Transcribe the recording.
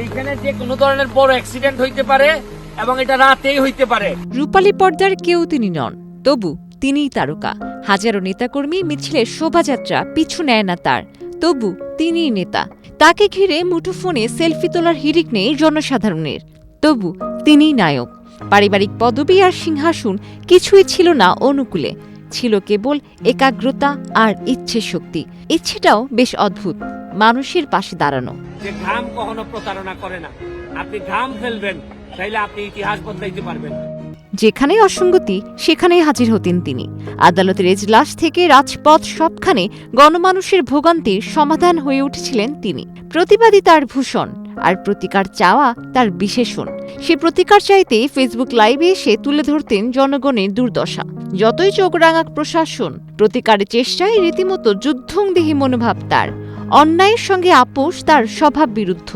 এইখানে যে কোনো ধরনের বড় অ্যাক্সিডেন্ট হইতে পারে এবং এটা রাতেই হইতে পারে। রূপালী পর্দার কেউ তিনি নন, তবু তিনিই তারকা। হাজারো নেতাকর্মী মিছিলের শোভাযাত্রা পিছু নেয় না তার, তবু তিনিই নেতা। তাকে ঘিরে মুঠোফোনে সেলফি তোলার হিড়িক নেই জনসাধারণের, তবু তিনিই নায়ক। পারিবারিক পদবি আর সিংহাসন কিছুই ছিল না অনুকূলে, ছিল কেবল একাগ্রতা আর ইচ্ছে শক্তি। ইচ্ছেটাও বেশ অদ্ভুত, মানুষের পাশে দাঁড়ানো। যে ঘাম কখনো প্রতারণা করে না, আপনি ঘাম ফেলবেন তাইলে আপনি ইতিহাস বদলাইতে পারবেন। যেখানেই অসঙ্গতি সেখানেই হাজির হতেন তিনি। আদালতের এজলাস থেকে রাজপথ সবখানে গণমানুষের ভোগান্তির সমাধান হয়ে উঠেছিলেন তিনি। প্রতিবাদী তার ভূষণ, আর প্রতিকার চাওয়া তার বিশেষণ। সে প্রতিকার চাইতে ফেসবুক লাইভে এসে তুলে ধরতেন জনগণের দুর্দশা। যতই চোখ রাঙাক প্রশাসন, প্রতিকারের চেষ্টায় রীতিমতো যুদ্ধংদেহী মনোভাব তার। অন্যায়ের সঙ্গে আপোষ তার স্বভাব বিরুদ্ধ।